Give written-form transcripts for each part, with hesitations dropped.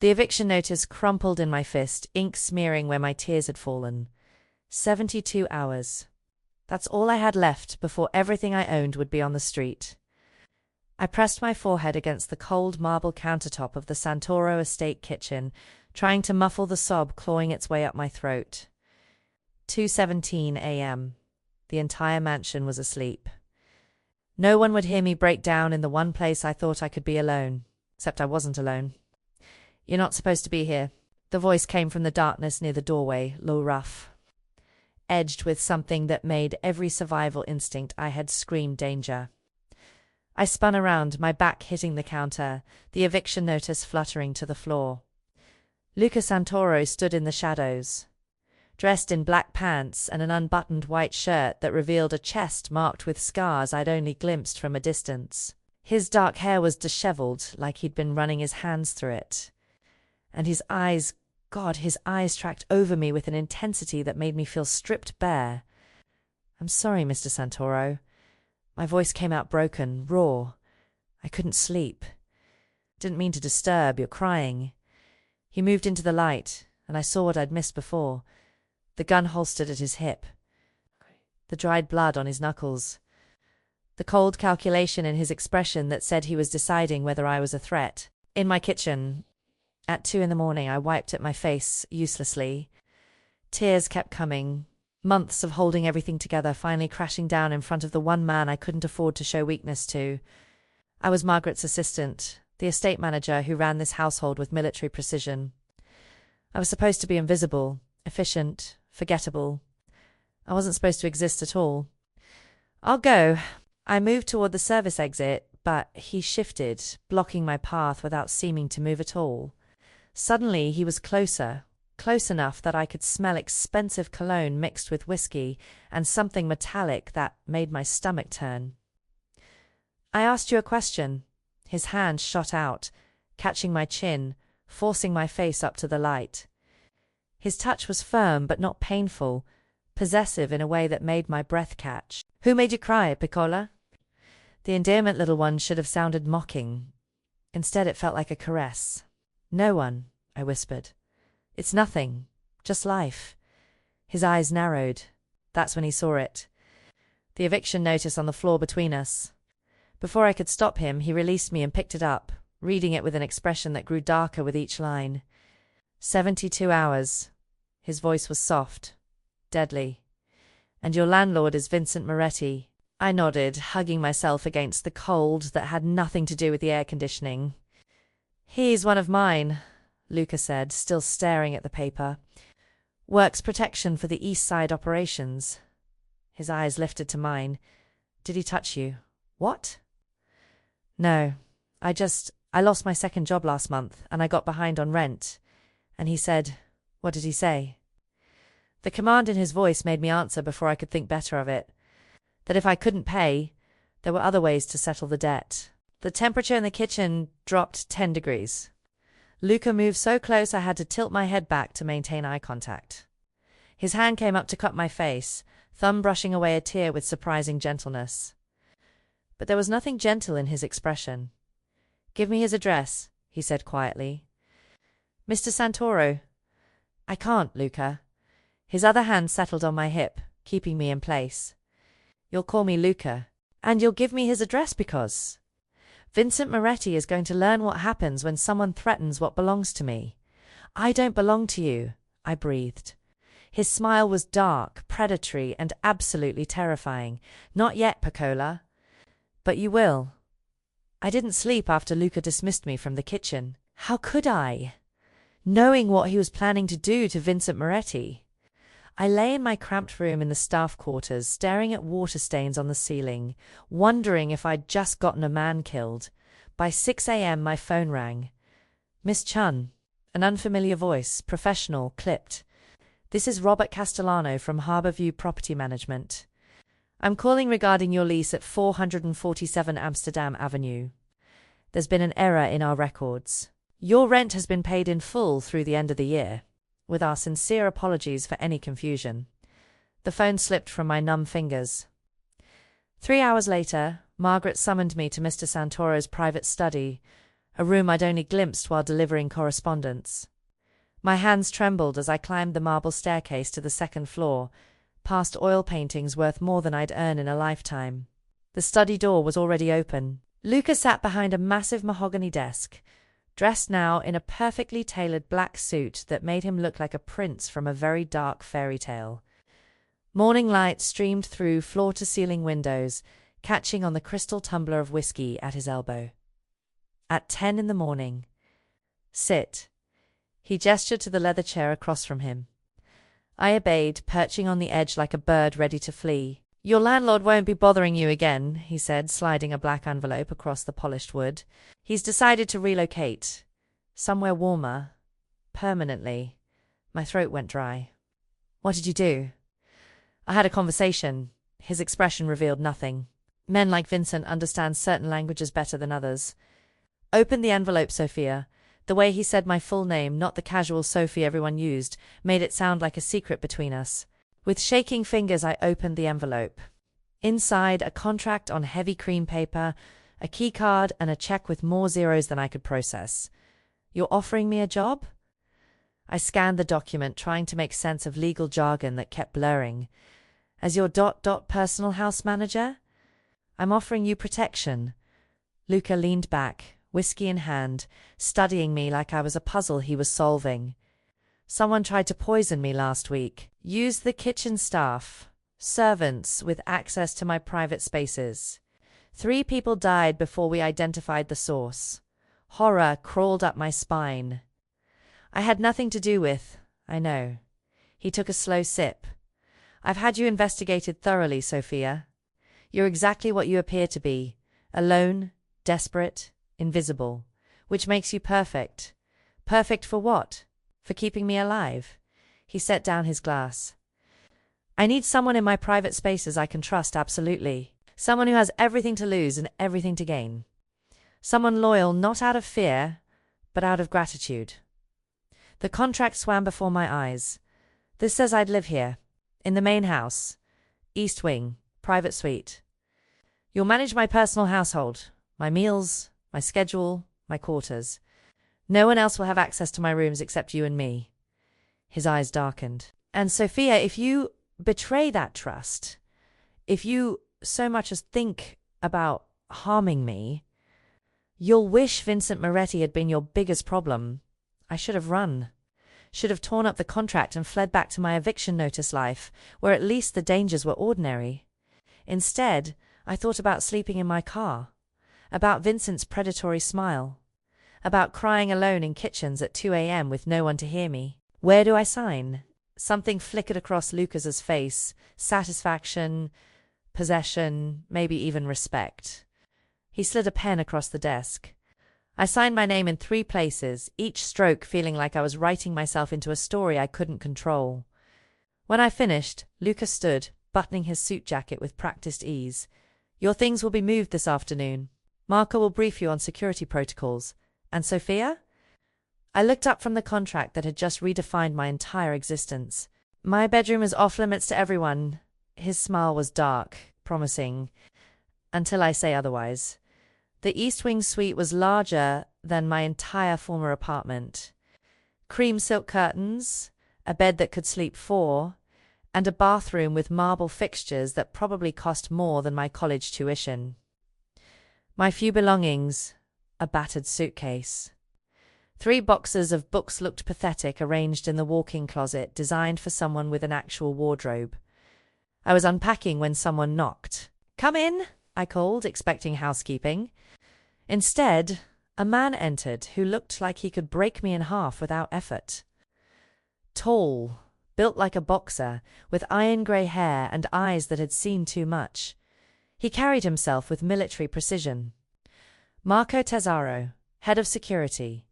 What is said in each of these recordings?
The eviction notice crumpled in my fist, ink smearing where my tears had fallen. 72 hours. That's all I had left before everything I owned would be on the street. I pressed my forehead against the cold marble countertop of the Santoro estate kitchen, trying to muffle the sob clawing its way up my throat. 2:17 a.m. The entire mansion was asleep. No one would hear me break down in the one place I thought I could be alone, except I wasn't alone. "You're not supposed to be here." The voice came from the darkness near the doorway, low rough, edged with something that made every survival instinct I had screamed danger. I spun around, my back hitting the counter, the eviction notice fluttering to the floor. Luca Santoro stood in the shadows, dressed in black pants and an unbuttoned white shirt that revealed a chest marked with scars I'd only glimpsed from a distance. His dark hair was disheveled, like he'd been running his hands through it. And his eyes, God, his eyes tracked over me with an intensity that made me feel stripped bare. "I'm sorry, Mr. Santoro." My voice came out broken, raw. I couldn't sleep. "Didn't mean to disturb, you're crying." He moved into the light, and I saw what I'd missed before. The gun holstered at his hip. The dried blood on his knuckles. The cold calculation in his expression that said he was deciding whether I was a threat. In my kitchen, at 2 a.m, I wiped at my face, uselessly. Tears kept coming. Months of holding everything together finally crashing down in front of the one man I couldn't afford to show weakness to. I was Margaret's assistant, the estate manager who ran this household with military precision. I was supposed to be invisible, efficient, forgettable. I wasn't supposed to exist at all. "I'll go." I moved toward the service exit, but he shifted, blocking my path without seeming to move at all. Suddenly he was closer, close enough that I could smell expensive cologne mixed with whiskey and something metallic that made my stomach turn. "I asked you a question." His hand shot out, catching my chin, forcing my face up to the light. His touch was firm but not painful, possessive in a way that made my breath catch. "Who made you cry, Piccola?" The endearment little one should have sounded mocking. Instead it felt like a caress. "No one," I whispered. "It's nothing. Just life." His eyes narrowed. That's when he saw it. The eviction notice on the floor between us. Before I could stop him, he released me and picked it up, reading it with an expression that grew darker with each line. 72 hours. His voice was soft, deadly. "And your landlord is Vincent Moretti." I nodded, hugging myself against the cold that had nothing to do with the air conditioning. "He's one of mine," Luca said, still staring at the paper. "Works protection for the East Side operations." His eyes lifted to mine. "Did he touch you?" "What?" "No. I lost my second job last month, and I got behind on rent." And he said, "What did he say?" The command in his voice made me answer before I could think better of it. That if I couldn't pay, there were other ways to settle the debt. The temperature in the kitchen dropped 10 degrees. Luca moved so close I had to tilt my head back to maintain eye contact. His hand came up to cup my face, thumb brushing away a tear with surprising gentleness. But there was nothing gentle in his expression. "Give me his address," he said quietly. "Mr. Santoro." "I can't, Luca." His other hand settled on my hip, keeping me in place. "You'll call me Luca, and you'll give me his address because Vincent Moretti is going to learn what happens when someone threatens what belongs to me." "I don't belong to you," I breathed. His smile was dark, predatory, and absolutely terrifying. "Not yet, Piccola." "But you will." I didn't sleep after Luca dismissed me from the kitchen. How could I? Knowing what he was planning to do to Vincent Moretti. I lay in my cramped room in the staff quarters, staring at water stains on the ceiling, wondering if I'd just gotten a man killed. By 6 a.m. my phone rang. "Miss Chun." An unfamiliar voice, professional, clipped. "This is Robert Castellano from Harborview Property Management. I'm calling regarding your lease at 447 Amsterdam Avenue. There's been an error in our records. Your rent has been paid in full through the end of the year. With our sincere apologies for any confusion." The phone slipped from my numb fingers. 3 hours later, Margaret summoned me to Mr. Santoro's private study, a room I'd only glimpsed while delivering correspondence. My hands trembled as I climbed the marble staircase to the second floor, past oil paintings worth more than I'd earn in a lifetime. The study door was already open. Luca sat behind a massive mahogany desk, dressed now in a perfectly tailored black suit that made him look like a prince from a very dark fairy tale. Morning light streamed through floor-to-ceiling windows, catching on the crystal tumbler of whiskey at his elbow. At 10 in the morning. Sit. He gestured to the leather chair across from him. I obeyed, perching on the edge like a bird ready to flee. Your landlord won't be bothering you again, he said, sliding a black envelope across the polished wood. He's decided to relocate. Somewhere warmer. Permanently. My throat went dry. What did you do? I had a conversation. His expression revealed nothing. Men like Vincent understand certain languages better than others. Open the envelope, Sophia. The way he said my full name, not the casual Sophie everyone used, made it sound like a secret between us. With shaking fingers I opened the envelope. Inside, a contract on heavy cream paper, a keycard, and a check with more zeros than I could process. You're offering me a job? I scanned the document, trying to make sense of legal jargon that kept blurring. As your personal house manager? I'm offering you protection. Luca leaned back, whiskey in hand, studying me like I was a puzzle he was solving. Someone tried to poison me last week. Used the kitchen staff. Servants with access to my private spaces. 3 people died before we identified the source. Horror crawled up my spine. I had nothing to do with, I know. He took a slow sip. I've had you investigated thoroughly, Sophia. You're exactly what you appear to be. Alone, desperate, invisible. Which makes you perfect. Perfect for what? For keeping me alive. He set down his glass. I need someone in my private spaces I can trust absolutely. Someone who has everything to lose and everything to gain. Someone loyal not out of fear, but out of gratitude. The contract swam before my eyes. This says I'd live here. In the main house. East wing. Private suite. You'll manage my personal household. My meals, my schedule, my quarters. No one else will have access to my rooms except you and me. His eyes darkened. And Sophia, if you betray that trust, if you so much as think about harming me, you'll wish Vincent Moretti had been your biggest problem. I should have run. Should have torn up the contract and fled back to my eviction notice life, where at least the dangers were ordinary. Instead, I thought about sleeping in my car, about Vincent's predatory smile, about crying alone in kitchens at 2 a.m. with no one to hear me. Where do I sign? Something flickered across Lucas's face. Satisfaction, possession, maybe even respect. He slid a pen across the desk. I signed my name in 3 places, each stroke feeling like I was writing myself into a story I couldn't control. When I finished, Lucas stood, buttoning his suit jacket with practiced ease. Your things will be moved this afternoon. Marco will brief you on security protocols. And Sophia? I looked up from the contract that had just redefined my entire existence. My bedroom is off limits to everyone. His smile was dark, promising, until I say otherwise. The East Wing suite was larger than my entire former apartment. Cream silk curtains, a bed that could sleep 4, and a bathroom with marble fixtures that probably cost more than my college tuition. My few belongings, a battered suitcase. 3 boxes of books looked pathetic, arranged in the walk-in closet designed for someone with an actual wardrobe. I was unpacking when someone knocked. Come in, I called, expecting housekeeping. Instead, a man entered who looked like he could break me in half without effort. Tall, built like a boxer, with iron-grey hair and eyes that had seen too much. He carried himself with military precision. Marco Tesaro, head of security.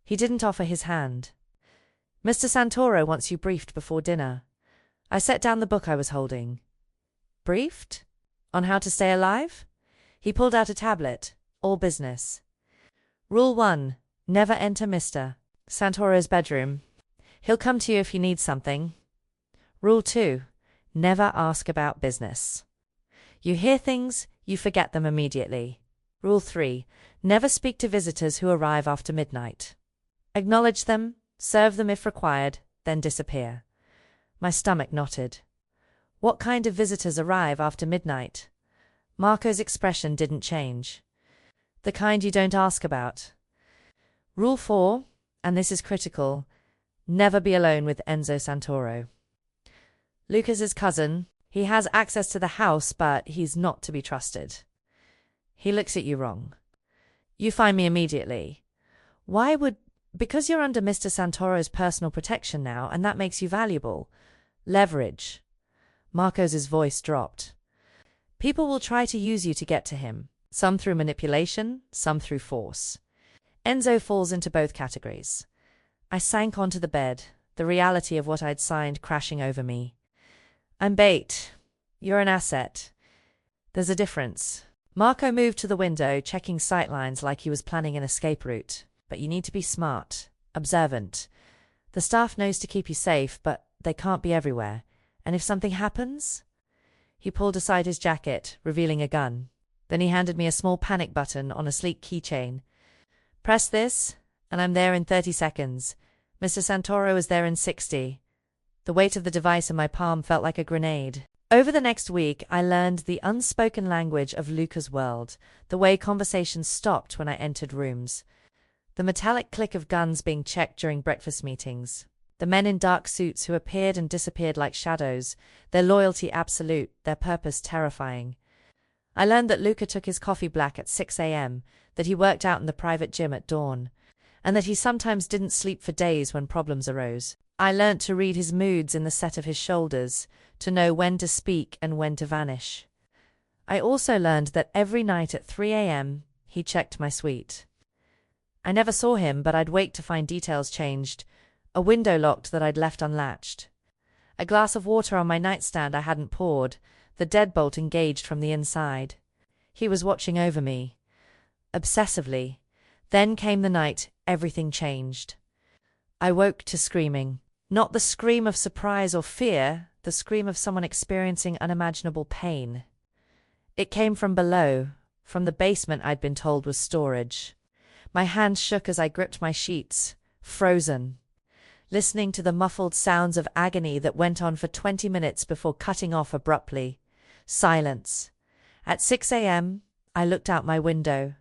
He didn't offer his hand. Mr. Santoro wants you briefed before dinner. I set down the book I was holding. Briefed? On how to stay alive? He pulled out a tablet. All business. Rule 1. Never enter Mr. Santoro's bedroom. He'll come to you if you need something. Rule 2. Never ask about business. You hear things, you forget them immediately. Rule 3. Never speak to visitors who arrive after midnight. Acknowledge them, serve them if required, then disappear. My stomach knotted. What kind of visitors arrive after midnight? Marco's expression didn't change. The kind you don't ask about. Rule 4, and this is critical, never be alone with Enzo Santoro. Lucas's cousin, he has access to the house, but he's not to be trusted. He looks at you wrong. You find me immediately. Why would... Because you're under Mr. Santoro's personal protection now, and that makes you valuable. Leverage. Marco's voice dropped. People will try to use you to get to him, some through manipulation, some through force. Enzo falls into both categories. I sank onto the bed, the reality of what I'd signed crashing over me. I'm bait. You're an asset. There's a difference. Marco moved to the window, checking sightlines like he was planning an escape route. But you need to be smart, observant. The staff knows to keep you safe, but they can't be everywhere. And if something happens? He pulled aside his jacket, revealing a gun. Then he handed me a small panic button on a sleek keychain. Press this, and I'm there in 30 seconds. Mr. Santoro is there in 60. The weight of the device in my palm felt like a grenade. Over the next week, I learned the unspoken language of Luca's world, the way conversations stopped when I entered rooms. The metallic click of guns being checked during breakfast meetings. The men in dark suits who appeared and disappeared like shadows, their loyalty absolute, their purpose terrifying. I learned that Luca took his coffee black at 6 a.m., that he worked out in the private gym at dawn, and that he sometimes didn't sleep for days when problems arose. I learnt to read his moods in the set of his shoulders, to know when to speak and when to vanish. I also learned that every night at 3 a.m., he checked my suite. I never saw him, but I'd wake to find details changed, a window locked that I'd left unlatched, a glass of water on my nightstand I hadn't poured, the deadbolt engaged from the inside. He was watching over me. Obsessively. Then came the night, everything changed. I woke to screaming. Not the scream of surprise or fear, the scream of someone experiencing unimaginable pain. It came from below, from the basement I'd been told was storage. My hands shook as I gripped my sheets, frozen, listening to the muffled sounds of agony that went on for 20 minutes before cutting off abruptly. Silence. At 6 a.m., I looked out my window.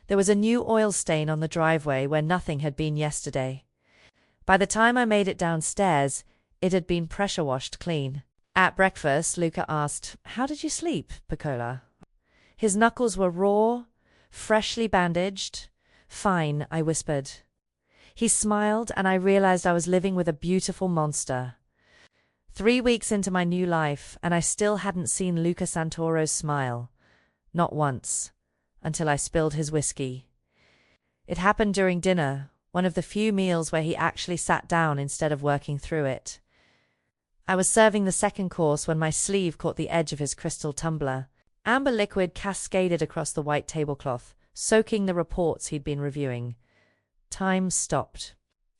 There was a new oil stain on the driveway where nothing had been yesterday. By the time I made it downstairs, it had been pressure-washed clean. At breakfast, Luca asked, "How did you sleep, Piccola?" His knuckles were raw, freshly bandaged. "Fine," I whispered. He smiled, and I realized I was living with a beautiful monster. 3 weeks into my new life, and I still hadn't seen Luca Santoro's smile. Not once. Until I spilled his whiskey. It happened during dinner, one of the few meals where he actually sat down instead of working through it. I was serving the second course when my sleeve caught the edge of his crystal tumbler. Amber liquid cascaded across the white tablecloth, soaking the reports he'd been reviewing. Time stopped.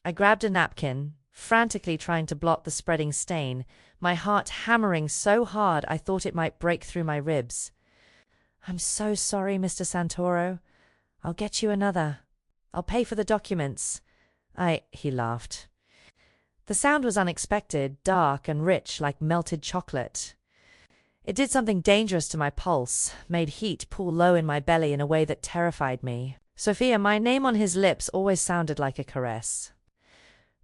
I grabbed a napkin, frantically trying to blot the spreading stain, my heart hammering so hard I thought it might break through my ribs. "I'm so sorry, Mr. Santoro. I'll get you another. I'll pay for the documents." He laughed. The sound was unexpected, dark and rich like melted chocolate. It did something dangerous to my pulse, made heat pool low in my belly in a way that terrified me. Sophia, my name on his lips always sounded like a caress.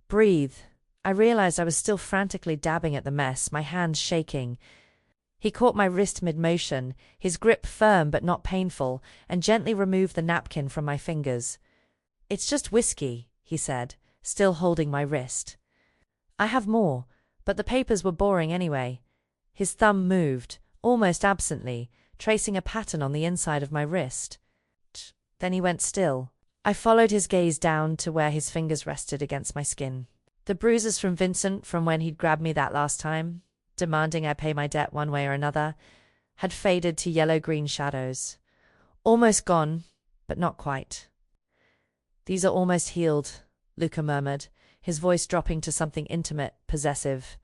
"Breathe." I realized I was still frantically dabbing at the mess, my hands shaking. He caught my wrist mid-motion, his grip firm but not painful, and gently removed the napkin from my fingers. "It's just whiskey," he said, still holding my wrist. "I have more, but the papers were boring anyway." His thumb moved, almost absently, tracing a pattern on the inside of my wrist. Then he went still. I followed his gaze down to where his fingers rested against my skin. The bruises from Vincent from when he'd grabbed me that last time, demanding I pay my debt one way or another, had faded to yellow-green shadows. Almost gone, but not quite. "These are almost healed," Luca murmured, his voice dropping to something intimate, possessive.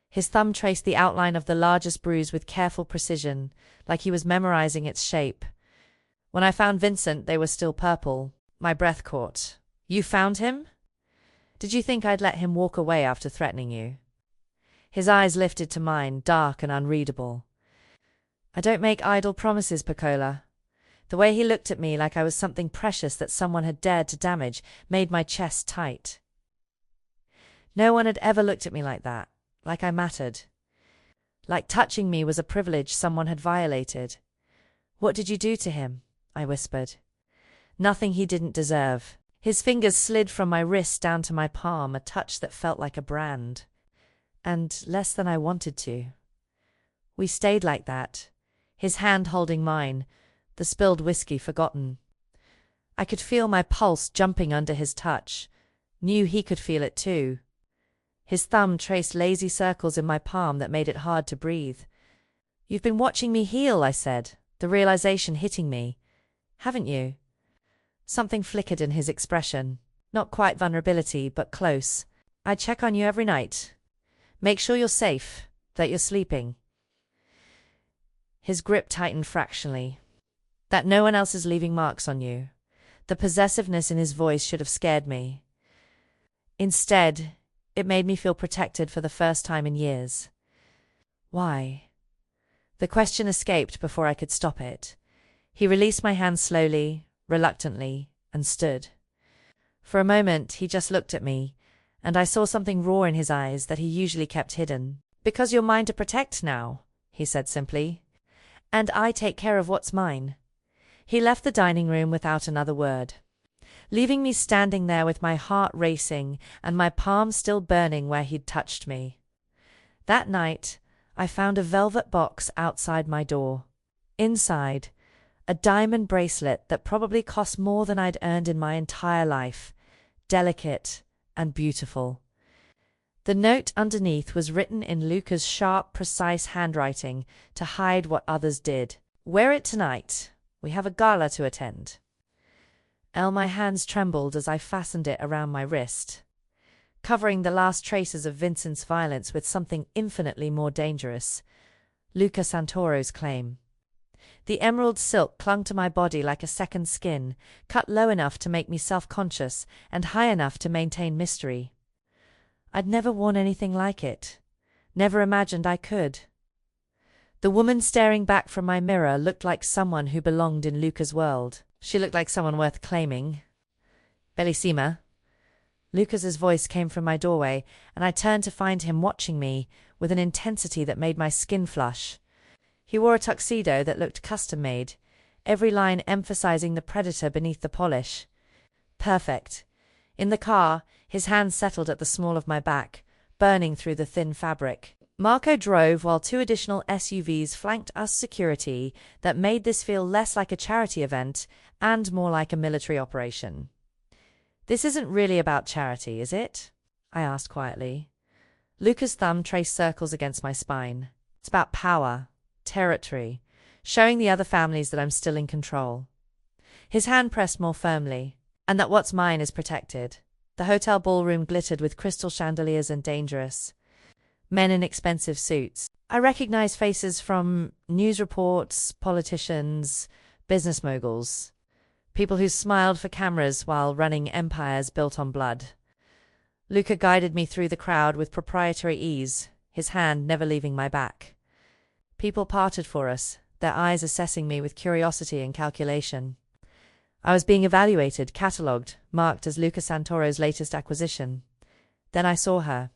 His thumb traced the outline of the largest bruise with careful precision, like he was memorizing its shape. When I found Vincent, they were still purple. My breath caught. You found him? Did you think I'd let him walk away after threatening you? His eyes lifted to mine, dark and unreadable. I don't make idle promises, Pecola. The way he looked at me like I was something precious that someone had dared to damage made my chest tight. No one had ever looked at me like that, like I mattered. Like touching me was a privilege someone had violated. What did you do to him? I whispered. Nothing he didn't deserve. His fingers slid from my wrist down to my palm, a touch that felt like a brand. And less than I wanted to. We stayed like that, his hand holding mine, the spilled whiskey forgotten. I could feel my pulse jumping under his touch, knew he could feel it too. His thumb traced lazy circles in my palm that made it hard to breathe. You've been watching me heal, I said, the realization hitting me. Haven't you? Something flickered in his expression. Not quite vulnerability, but close. I check on you every night. Make sure you're safe, that you're sleeping. His grip tightened fractionally. That no one else is leaving marks on you. The possessiveness in his voice should have scared me. Instead, it made me feel protected for the first time in years. Why? The question escaped before I could stop it. He released my hand slowly, reluctantly, and stood. For a moment, he just looked at me, and I saw something raw in his eyes that he usually kept hidden. Because you're mine to protect now, he said simply. And I take care of what's mine. He left the dining room without another word, leaving me standing there with my heart racing and my palm still burning where he'd touched me. That night, I found a velvet box outside my door. Inside, a diamond bracelet that probably cost more than I'd earned in my entire life, delicate and beautiful. The note underneath was written in Luca's sharp, precise handwriting to hide what others did. Wear it tonight. We have a gala to attend. My hands trembled as I fastened it around my wrist, covering the last traces of Vincent's violence with something infinitely more dangerous, Luca Santoro's claim. The emerald silk clung to my body like a second skin, cut low enough to make me self-conscious and high enough to maintain mystery. I'd never worn anything like it, never imagined I could. The woman staring back from my mirror looked like someone who belonged in Luca's world. She looked like someone worth claiming. Bellissima. Lucas's voice came from my doorway, and I turned to find him watching me with an intensity that made my skin flush. He wore a tuxedo that looked custom-made, every line emphasizing the predator beneath the polish. Perfect. In the car, his hand settled at the small of my back, burning through the thin fabric. Marco drove while 2 additional SUVs flanked us security that made this feel less like a charity event and more like a military operation. This isn't really about charity, is it? I asked quietly. Luca's thumb traced circles against my spine. It's about power, territory, showing the other families that I'm still in control. His hand pressed more firmly, and that what's mine is protected. The hotel ballroom glittered with crystal chandeliers and dangerous men in expensive suits. I recognized faces from news reports, politicians, business moguls, people who smiled for cameras while running empires built on blood. Luca guided me through the crowd with proprietary ease, his hand never leaving my back. People parted for us, their eyes assessing me with curiosity and calculation. I was being evaluated, catalogued, marked as Luca Santoro's latest acquisition. Then I saw her.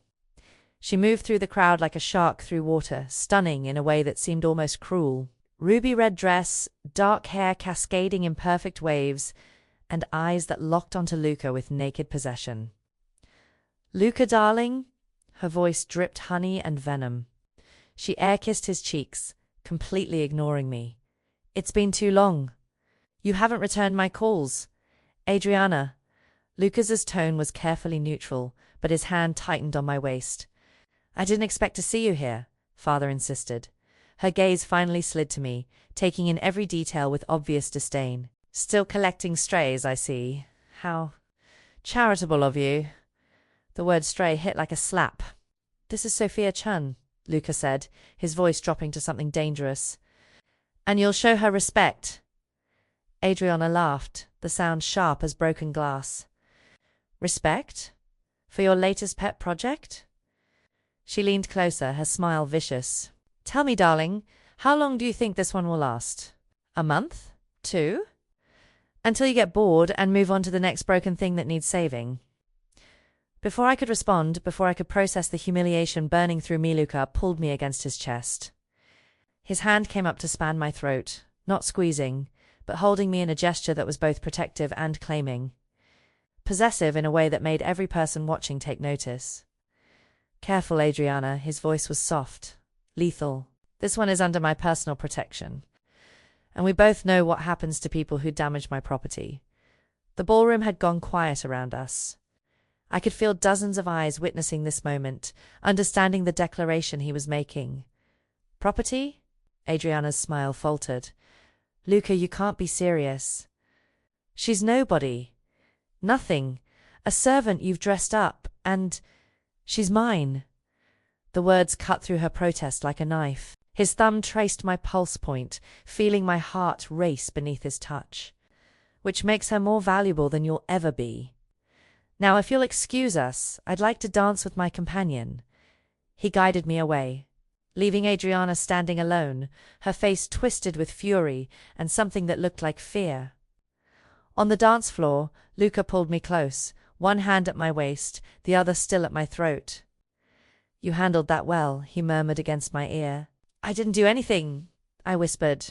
She moved through the crowd like a shark through water, stunning in a way that seemed almost cruel. Ruby-red dress, dark hair cascading in perfect waves, and eyes that locked onto Luca with naked possession. "Luca, darling?" Her voice dripped honey and venom. She air-kissed his cheeks, completely ignoring me. "It's been too long. You haven't returned my calls. Adriana." Lucas's tone was carefully neutral, but his hand tightened on my waist. "I didn't expect to see you here," Father insisted. Her gaze finally slid to me, taking in every detail with obvious disdain. "Still collecting strays, I see. How charitable of you." The word stray hit like a slap. "This is Sophia Chun," Luca said, his voice dropping to something dangerous. "And you'll show her respect." Adriana laughed, the sound sharp as broken glass. Respect? For your latest pet project? She leaned closer, her smile vicious. Tell me, darling, how long do you think this one will last? A month? 2? Until you get bored and move on to the next broken thing that needs saving. Before I could respond, before I could process the humiliation burning through me, Luca pulled me against his chest. His hand came up to span my throat, not squeezing, but holding me in a gesture that was both protective and claiming. Possessive in a way that made every person watching take notice. Careful, Adriana, his voice was soft, lethal. This one is under my personal protection. And we both know what happens to people who damage my property. The ballroom had gone quiet around us. I could feel dozens of eyes witnessing this moment, understanding the declaration he was making. Property? Adriana's smile faltered. Luca, you can't be serious. She's nobody. Nothing. A servant you've dressed up, and she's mine. The words cut through her protest like a knife. His thumb traced my pulse point, feeling my heart race beneath his touch. Which makes her more valuable than you'll ever be. Now, if you'll excuse us, I'd like to dance with my companion. He guided me away, leaving Adriana standing alone, her face twisted with fury and something that looked like fear. On the dance floor, Luca pulled me close, one hand at my waist, the other still at my throat. You handled that well, he murmured against my ear. I didn't do anything, I whispered,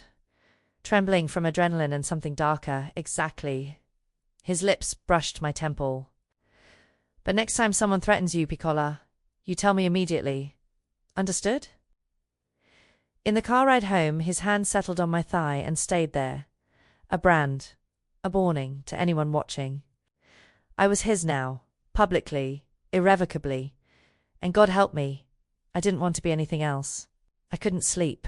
trembling from adrenaline and something darker. Exactly. His lips brushed my temple. But next time someone threatens you, Piccola, you tell me immediately. Understood? In the car ride home, his hand settled on my thigh and stayed there. A brand, a warning to anyone watching. I was his now, publicly, irrevocably. And God help me, I didn't want to be anything else. I couldn't sleep.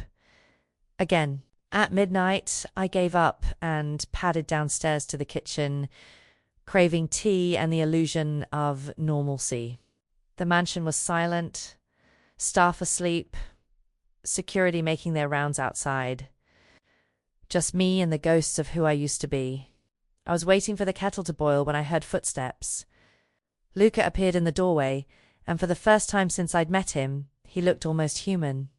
Again, at midnight, I gave up and padded downstairs to the kitchen, craving tea and the illusion of normalcy. The mansion was silent, staff asleep, security making their rounds outside. Just me and the ghosts of who I used to be. I was waiting for the kettle to boil when I heard footsteps. Luca appeared in the doorway, and for the first time since I'd met him, he looked almost human.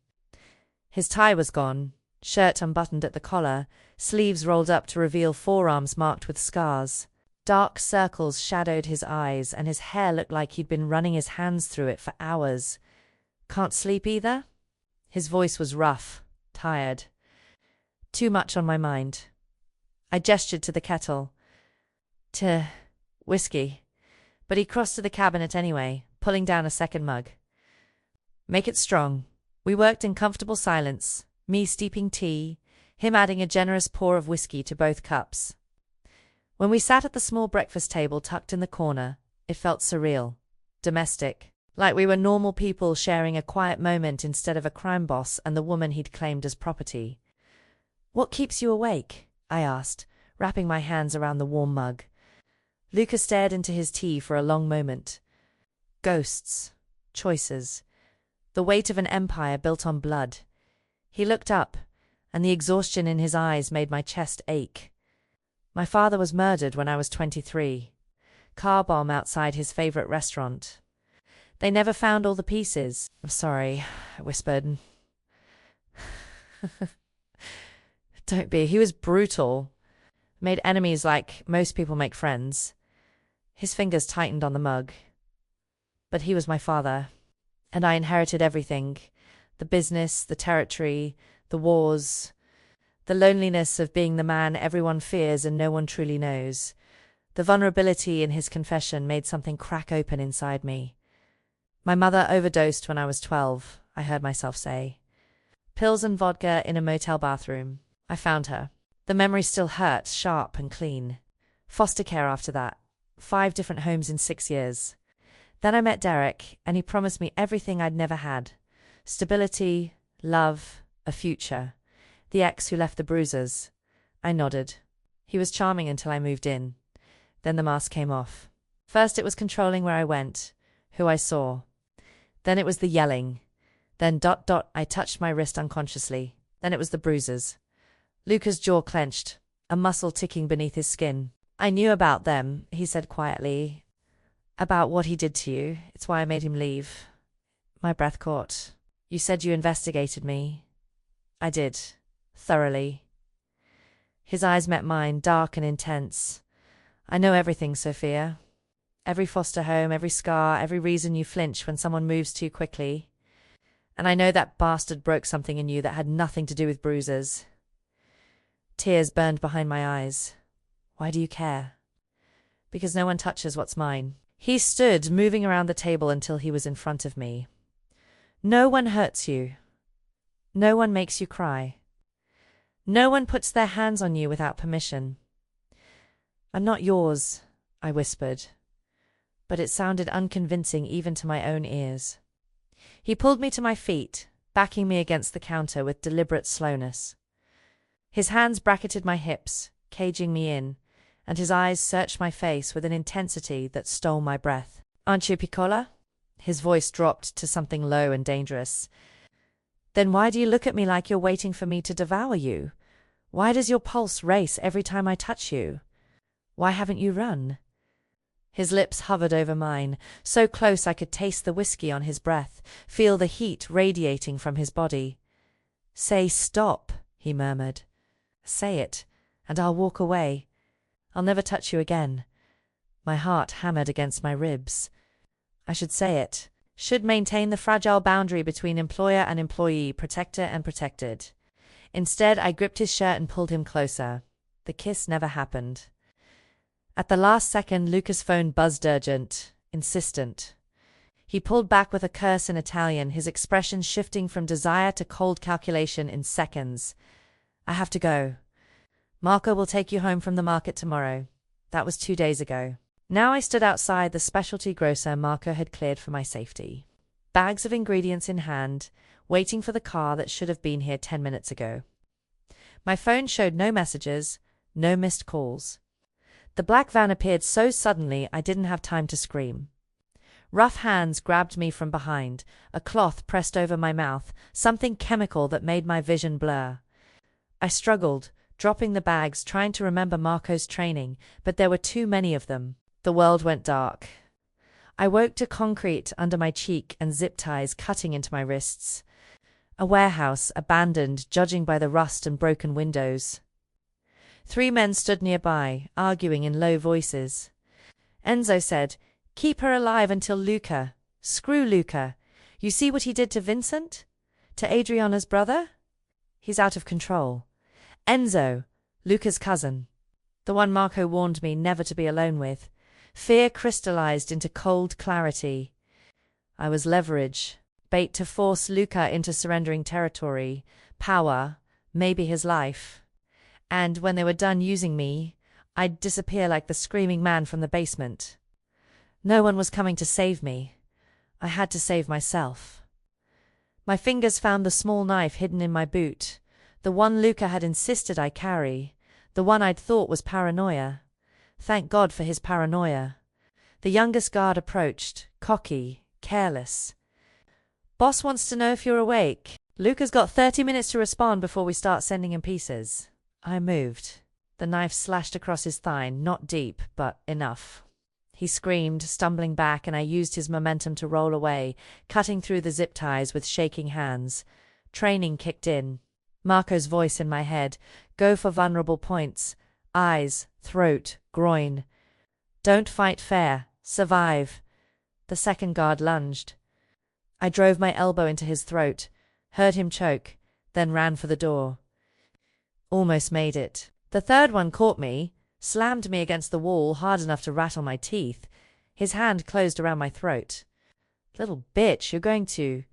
His tie was gone, shirt unbuttoned at the collar, sleeves rolled up to reveal forearms marked with scars. Dark circles shadowed his eyes, and his hair looked like he'd been running his hands through it for hours. Can't sleep either? His voice was rough, tired. Too much on my mind. I gestured to the kettle. To whiskey. But he crossed to the cabinet anyway, pulling down a second mug. Make it strong. We worked in comfortable silence, me steeping tea, him adding a generous pour of whiskey to both cups. When we sat at the small breakfast table tucked in the corner, it felt surreal, domestic, like we were normal people sharing a quiet moment instead of a crime boss and the woman he'd claimed as property. What keeps you awake? I asked, wrapping my hands around the warm mug. Luca stared into his tea for a long moment. Ghosts, choices, the weight of an empire built on blood. He looked up, and the exhaustion in his eyes made my chest ache. My father was murdered when I was 23. Car bomb outside his favorite restaurant. They never found all the pieces. I'm sorry, I whispered. Don't be. He was brutal. Made enemies like most people make friends. His fingers tightened on the mug. But he was my father, and I inherited everything. The business, the territory, the wars, the loneliness of being the man everyone fears and no one truly knows. The vulnerability in his confession made something crack open inside me. My mother overdosed when I was 12, I heard myself say. Pills and vodka in a motel bathroom. I found her. The memory still hurts, sharp and clean. Foster care after that. 5 different homes in 6 years. Then I met Derek, and he promised me everything I'd never had. Stability, love, a future. The ex who left the bruises. I nodded. He was charming until I moved in. Then the mask came off. First it was controlling where I went, who I saw. Then it was the yelling. Then ... I touched my wrist unconsciously. Then it was the bruises. Luca's jaw clenched. a muscle ticking beneath his skin. I knew about them, he said quietly. About what he did to you. It's why I made him leave. My breath caught. You said you investigated me. I did. Thoroughly. His eyes met mine, dark and intense. I know everything, Sophia. Every foster home, every scar, every reason you flinch when someone moves too quickly. And I know that bastard broke something in you that had nothing to do with bruises. Tears burned behind my eyes. Why do you care? Because no one touches what's mine. He stood, moving around the table until he was in front of me. No one hurts you. No one makes you cry. No one puts their hands on you without permission. I'm not yours, I whispered, but it sounded unconvincing even to my own ears. He pulled me to my feet, backing me against the counter with deliberate slowness. His hands bracketed my hips, caging me in, and his eyes searched my face with an intensity that stole my breath. Aren't you Piccola? His voice dropped to something low and dangerous. Then why do you look at me like you're waiting for me to devour you? Why does your pulse race every time I touch you? Why haven't you run? His lips hovered over mine, so close I could taste the whiskey on his breath, feel the heat radiating from his body. Say stop, he murmured. Say it, and I'll walk away. I'll never touch you again. My heart hammered against my ribs. I should say it. Should maintain the fragile boundary between employer and employee, protector and protected. Instead, I gripped his shirt and pulled him closer. The kiss never happened. At the last second, Luca's phone buzzed urgent, insistent. He pulled back with a curse in Italian, his expression shifting from desire to cold calculation in seconds. I have to go. Marco will take you home from the market tomorrow. That was 2 days ago. Now I stood outside the specialty grocer Marco had cleared for my safety. Bags of ingredients in hand, waiting for the car that should have been here 10 minutes ago. My phone showed no messages, no missed calls. The black van appeared so suddenly I didn't have time to scream. Rough hands grabbed me from behind, a cloth pressed over my mouth, something chemical that made my vision blur. I struggled, dropping the bags, trying to remember Marco's training, but there were too many of them. The world went dark. I woke to concrete under my cheek and zip ties cutting into my wrists. A warehouse, abandoned, judging by the rust and broken windows. 3 men stood nearby, arguing in low voices. Enzo said, "Keep her alive until Luca. Screw Luca. You see what he did to Vincent? To Adriana's brother? He's out of control. Enzo, Luca's cousin. The one Marco warned me never to be alone with. Fear crystallized into cold clarity. I was leverage, bait to force Luca into surrendering territory, power, maybe his life. And when they were done using me, I'd disappear like the screaming man from the basement. No one was coming to save me. I had to save myself. My fingers found the small knife hidden in my boot, the one Luca had insisted I carry, the one I'd thought was paranoia. Thank God for his paranoia. The youngest guard approached, cocky, careless. "Boss wants to know if you're awake. Luca's got 30 minutes to respond before we start sending him pieces." I moved. The knife slashed across his thigh, not deep, but enough. He screamed, stumbling back, and I used his momentum to roll away, cutting through the zip ties with shaking hands. Training kicked in. Marco's voice in my head. Go for vulnerable points. Eyes, throat, groin. Don't fight fair. Survive. The second guard lunged. I drove my elbow into his throat, heard him choke, then ran for the door. Almost made it. The third one caught me, slammed me against the wall hard enough to rattle my teeth. His hand closed around my throat. "Little bitch, you're going to—"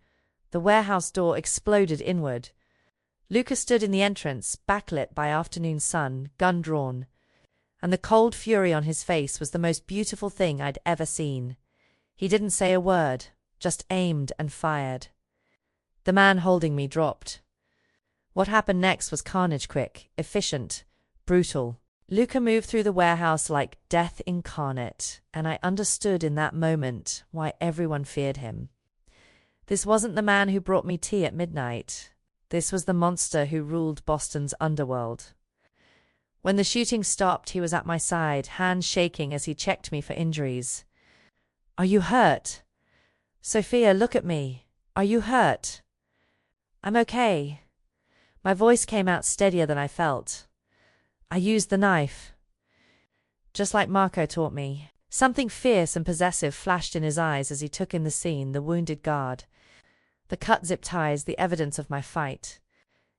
The warehouse door exploded inward. Luca stood in the entrance, backlit by afternoon sun, gun drawn. And the cold fury on his face was the most beautiful thing I'd ever seen. He didn't say a word, just aimed and fired. The man holding me dropped. What happened next was carnage, quick, efficient, brutal. Luca moved through the warehouse like death incarnate, and I understood in that moment why everyone feared him. This wasn't the man who brought me tea at midnight. This was the monster who ruled Boston's underworld. When the shooting stopped, he was at my side, hands shaking as he checked me for injuries. Are you hurt? Sophia, look at me. Are you hurt? I'm okay. My voice came out steadier than I felt. I used the knife. Just like Marco taught me. Something fierce and possessive flashed in his eyes as he took in the scene, the wounded guard. The cut zip ties, the evidence of my fight.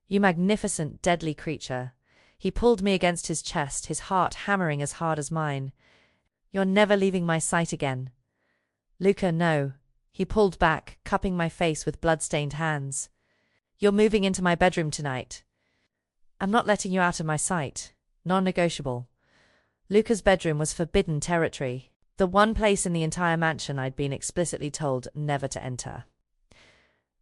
You magnificent, deadly creature. He pulled me against his chest, his heart hammering as hard as mine. You're never leaving my sight again. Luca, no. He pulled back, cupping my face with blood-stained hands. You're moving into my bedroom tonight. I'm not letting you out of my sight. Non-negotiable. Luca's bedroom was forbidden territory, the one place in the entire mansion I'd been explicitly told never to enter.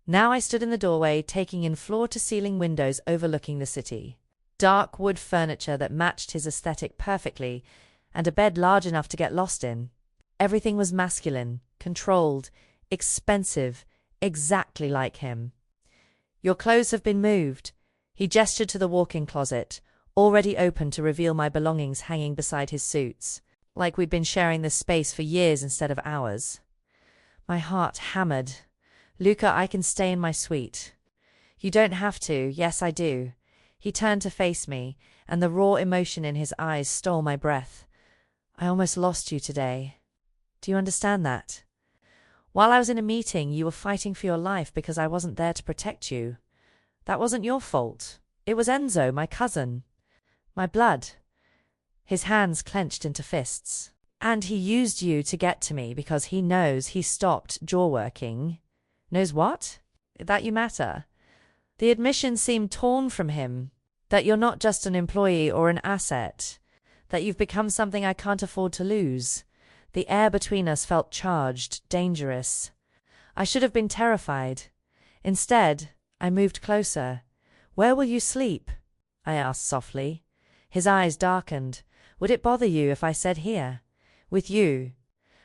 Now I stood in the doorway, taking in floor-to-ceiling windows overlooking the city. Dark wood furniture that matched his aesthetic perfectly, and a bed large enough to get lost in. Everything was masculine, controlled, expensive, exactly like him. Your clothes have been moved. He gestured to the walk-in closet, already open to reveal my belongings hanging beside his suits, like we'd been sharing this space for years instead of hours. My heart hammered. Luca, I can stay in my suite. You don't have to. Yes, I do. He turned to face me, and the raw emotion in his eyes stole my breath. I almost lost you today. Do you understand that? While I was in a meeting, you were fighting for your life because I wasn't there to protect you. That wasn't your fault. It was Enzo, my cousin. My blood. His hands clenched into fists. And he used you to get to me because he knows he stopped jaw working. Knows what? That you matter. The admission seemed torn from him. That you're not just an employee or an asset. That you've become something I can't afford to lose. The air between us felt charged, dangerous. I should have been terrified. Instead, I moved closer. Where will you sleep? I asked softly. His eyes darkened. Would it bother you if I said here? With you?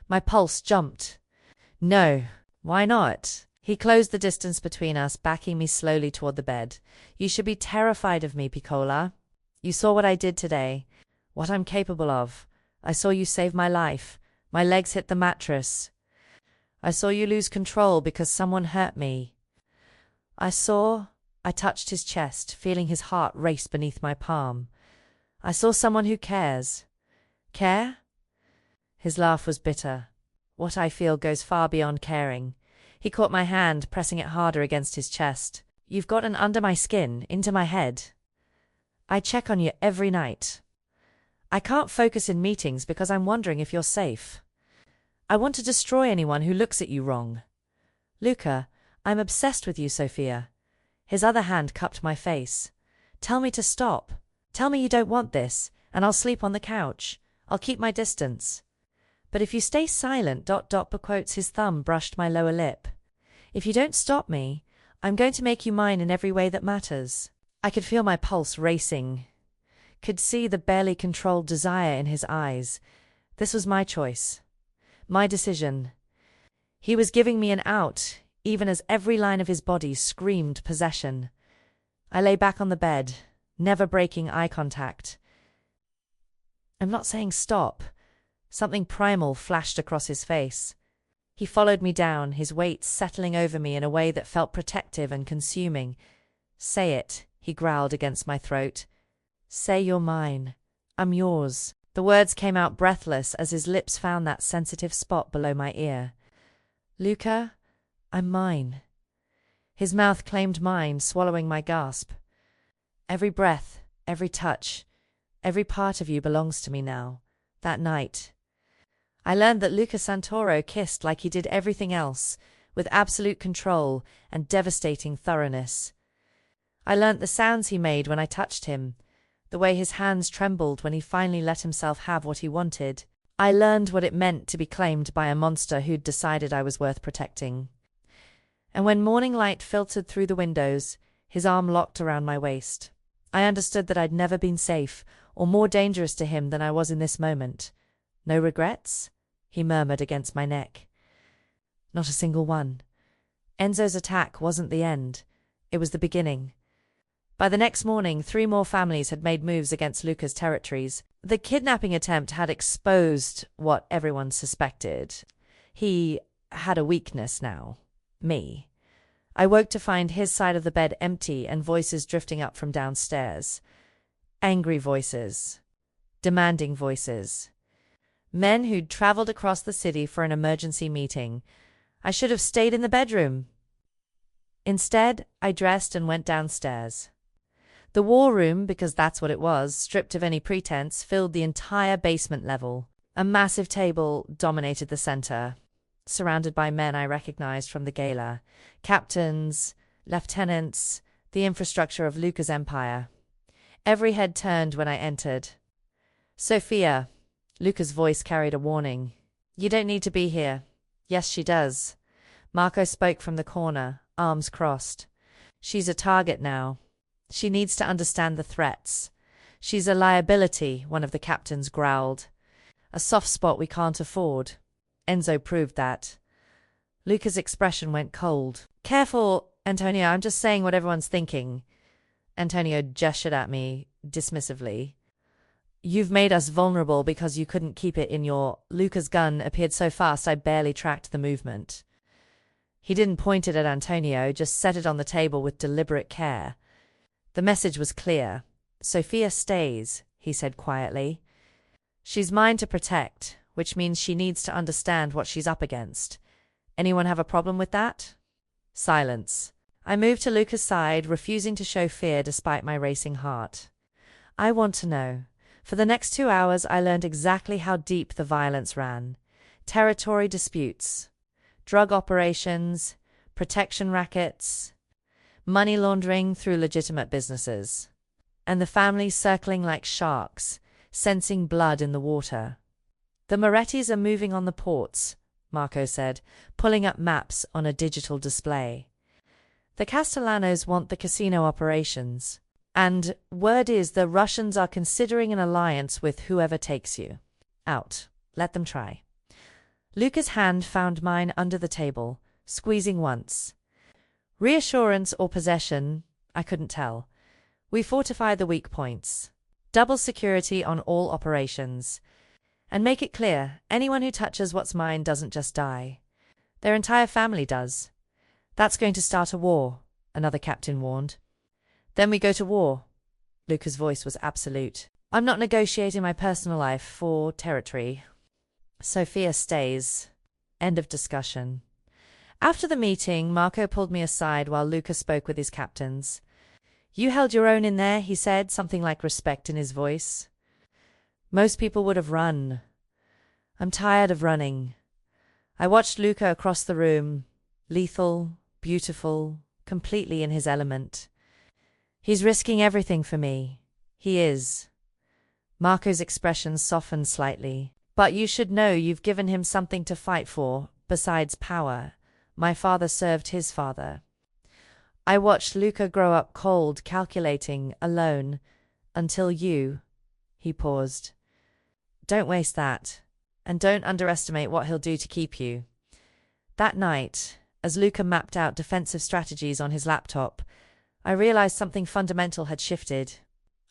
My pulse jumped. No. Why not? He closed the distance between us, backing me slowly toward the bed. You should be terrified of me, Piccola. You saw what I did today. What I'm capable of. I saw you save my life. My legs hit the mattress. I saw you lose control because someone hurt me. I touched his chest, feeling his heart race beneath my palm. I saw someone who cares. Care? His laugh was bitter. What I feel goes far beyond caring. He caught my hand, pressing it harder against his chest. You've gotten under my skin, into my head. I check on you every night. I can't focus in meetings because I'm wondering if you're safe. I want to destroy anyone who looks at you wrong. Luca, I'm obsessed with you, Sophia. His other hand cupped my face. Tell me to stop. Tell me you don't want this, and I'll sleep on the couch. I'll keep my distance. But if you stay silent, quotes his thumb brushed my lower lip. If you don't stop me, I'm going to make you mine in every way that matters. I could feel my pulse racing. Could see the barely controlled desire in his eyes. This was my choice. My decision. He was giving me an out, even as every line of his body screamed possession. I lay back on the bed, never breaking eye contact. I'm not saying stop. Something primal flashed across his face. He followed me down, his weight settling over me in a way that felt protective and consuming. Say it, he growled against my throat. Say you're mine. I'm yours. The words came out breathless as his lips found that sensitive spot below my ear. Luca, I'm mine. His mouth claimed mine, swallowing my gasp. Every breath, every touch, every part of you belongs to me now. That night. I learned that Luca Santoro kissed like he did everything else, with absolute control and devastating thoroughness. I learnt the sounds he made when I touched him, the way his hands trembled when he finally let himself have what he wanted. I learned what it meant to be claimed by a monster who'd decided I was worth protecting. And when morning light filtered through the windows, his arm locked around my waist. I understood that I'd never been safe or more dangerous to him than I was in this moment. No regrets? He murmured against my neck. Not a single one. Enzo's attack wasn't the end. It was the beginning. By the next morning, 3 more families had made moves against Luca's territories. The kidnapping attempt had exposed what everyone suspected. He had a weakness now. Me. I woke to find his side of the bed empty and voices drifting up from downstairs. Angry voices. Demanding voices. Men who'd traveled across the city for an emergency meeting. I should have stayed in the bedroom. Instead, I dressed and went downstairs. The war room, because that's what it was, stripped of any pretense, filled the entire basement level. A massive table dominated the center, surrounded by men I recognized from the gala. Captains, lieutenants, the infrastructure of Luca's empire. Every head turned when I entered. "Sophia," Luca's voice carried a warning. "You don't need to be here." "Yes, she does." Marco spoke from the corner, arms crossed. "She's a target now. She needs to understand the threats. She's a liability," one of the captains growled. "A soft spot we can't afford." Enzo proved that. Luca's expression went cold. "Careful, Antonio, I'm just saying what everyone's thinking." Antonio gestured at me dismissively. "You've made us vulnerable because you couldn't keep it in your—" Luca's gun appeared so fast I barely tracked the movement. He didn't point it at Antonio, just set it on the table with deliberate care. The message was clear. "Sophia stays," he said quietly. "She's mine to protect, which means she needs to understand what she's up against. Anyone have a problem with that?" Silence. I moved to Luca's side, refusing to show fear despite my racing heart. "I want to know." For the next 2 hours, I learned exactly how deep the violence ran. Territory disputes, drug operations, protection rackets, money laundering through legitimate businesses, and the families circling like sharks, sensing blood in the water. "The Morettis are moving on the ports," Marco said, pulling up maps on a digital display. "The Castellanos want the casino operations. And word is the Russians are considering an alliance with whoever takes you out. Let them try." Luca's hand found mine under the table, squeezing once. Reassurance or possession, I couldn't tell. "We fortify the weak points. Double security on all operations. And make it clear, anyone who touches what's mine doesn't just die. Their entire family does. That's going to start a war," another captain warned. "Then we go to war." Luca's voice was absolute. "I'm not negotiating my personal life for territory." Sophia stays. End of discussion. After the meeting, Marco pulled me aside while Luca spoke with his captains. "You held your own in there," he said, something like respect in his voice. "Most people would have run. I'm tired of running." I watched Luca across the room, lethal, beautiful, completely in his element. "He's risking everything for me." "He is." Marco's expression softened slightly. "But you should know you've given him something to fight for, besides power. My father served his father." I watched Luca grow up cold, calculating, alone. "Until you." He paused. "Don't waste that. And don't underestimate what he'll do to keep you." That night, as Luca mapped out defensive strategies on his laptop, I realized something fundamental had shifted.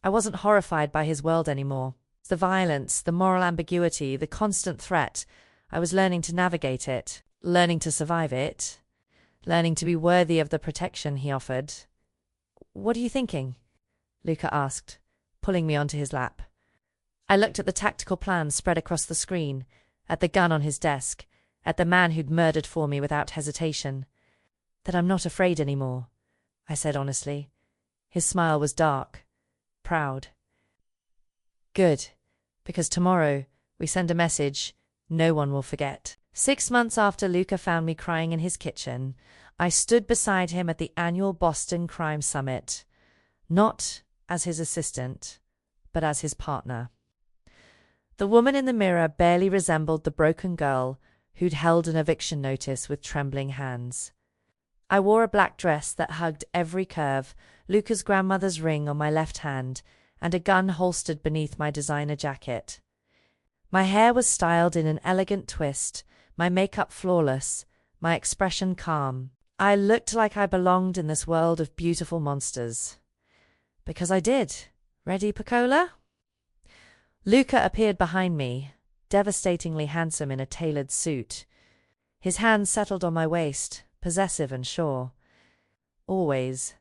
I wasn't horrified by his world anymore. The violence, the moral ambiguity, the constant threat. I was learning to navigate it, learning to survive it, learning to be worthy of the protection he offered. "What are you thinking?" Luca asked, pulling me onto his lap. I looked at the tactical plans spread across the screen, at the gun on his desk, at the man who'd murdered for me without hesitation. "That I'm not afraid anymore," I said honestly. His smile was dark, proud. "Good, because tomorrow we send a message no one will forget." 6 months after Luca found me crying in his kitchen, I stood beside him at the annual Boston Crime Summit, not as his assistant, but as his partner. The woman in the mirror barely resembled the broken girl who'd held an eviction notice with trembling hands. I wore a black dress that hugged every curve, Luca's grandmother's ring on my left hand, and a gun holstered beneath my designer jacket. My hair was styled in an elegant twist, my makeup flawless, my expression calm. I looked like I belonged in this world of beautiful monsters. Because I did. Ready, Piccola? Luca appeared behind me, devastatingly handsome in a tailored suit. His hands settled on my waist, possessive and sure. Always.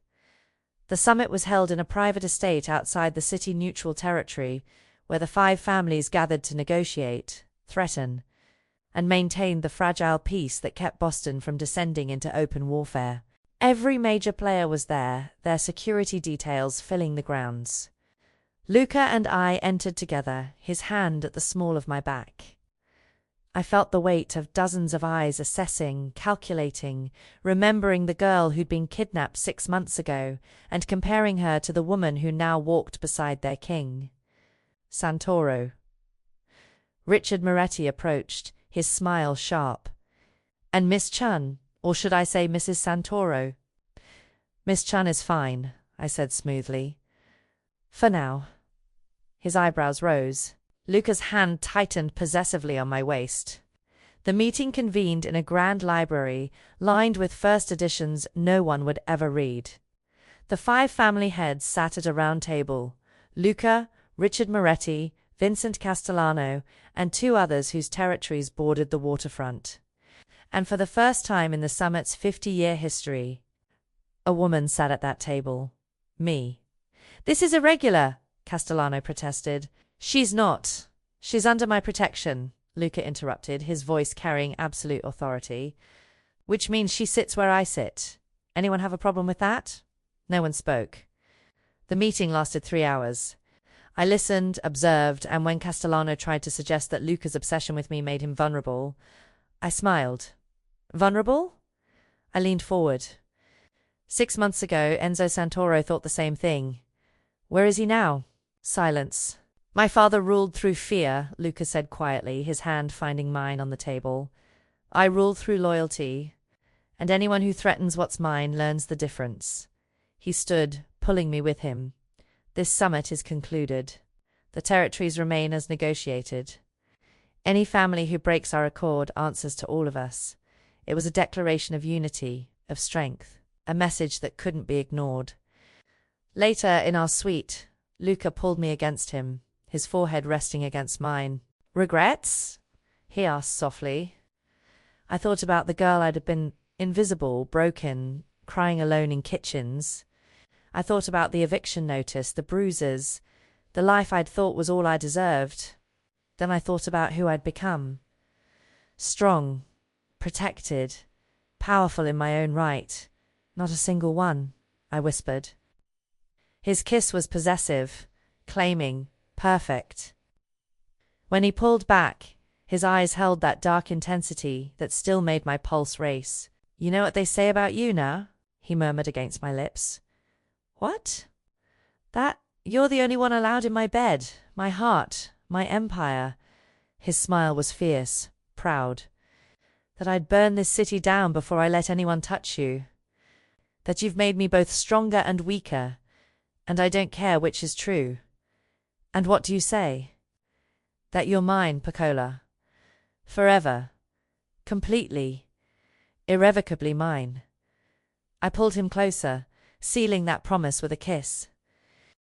The summit was held in a private estate outside the city-neutral territory, where the 5 families gathered to negotiate, threaten, and maintain the fragile peace that kept Boston from descending into open warfare. Every major player was there, their security details filling the grounds. Luca and I entered together, his hand at the small of my back. I felt the weight of dozens of eyes assessing, calculating, remembering the girl who'd been kidnapped 6 months ago, and comparing her to the woman who now walked beside their king. Santoro. Richard Moretti approached, his smile sharp. And Miss Chun, or should I say Mrs. Santoro? Miss Chun is fine, I said smoothly. For now. His eyebrows rose. Luca's hand tightened possessively on my waist. The meeting convened in a grand library, lined with first editions no one would ever read. The 5 family heads sat at a round table: Luca, Richard Moretti, Vincent Castellano, and 2 others whose territories bordered the waterfront. And for the first time in the summit's 50-year history, a woman sat at that table. Me. This is irregular, Castellano protested. She's not. She's under my protection, Luca interrupted, his voice carrying absolute authority. Which means she sits where I sit. Anyone have a problem with that? No one spoke. The meeting lasted 3 hours. I listened, observed, and when Castellano tried to suggest that Luca's obsession with me made him vulnerable, I smiled. Vulnerable? I leaned forward. 6 months ago, Enzo Santoro thought the same thing. Where is he now? Silence. My father ruled through fear, Luca said quietly, his hand finding mine on the table. I rule through loyalty, and anyone who threatens what's mine learns the difference. He stood, pulling me with him. This summit is concluded. The territories remain as negotiated. Any family who breaks our accord answers to all of us. It was a declaration of unity, of strength, a message that couldn't be ignored. Later, in our suite, Luca pulled me against him, his forehead resting against mine. Regrets? He asked softly. I thought about the girl I'd been: invisible, broken, crying alone in kitchens. I thought about the eviction notice, the bruises, the life I'd thought was all I deserved. Then I thought about who I'd become. Strong, protected, powerful in my own right. Not a single one, I whispered. His kiss was possessive, claiming, perfect. When he pulled back, his eyes held that dark intensity that still made my pulse race. You know what they say about you now? He murmured against my lips. What? That you're the only one allowed in my bed, my heart, my empire. His smile was fierce, proud. That I'd burn this city down before I let anyone touch you. That you've made me both stronger and weaker, and I don't care which is true. And what do you say? That you're mine, Piccola. Forever. Completely. Irrevocably mine. I pulled him closer, sealing that promise with a kiss.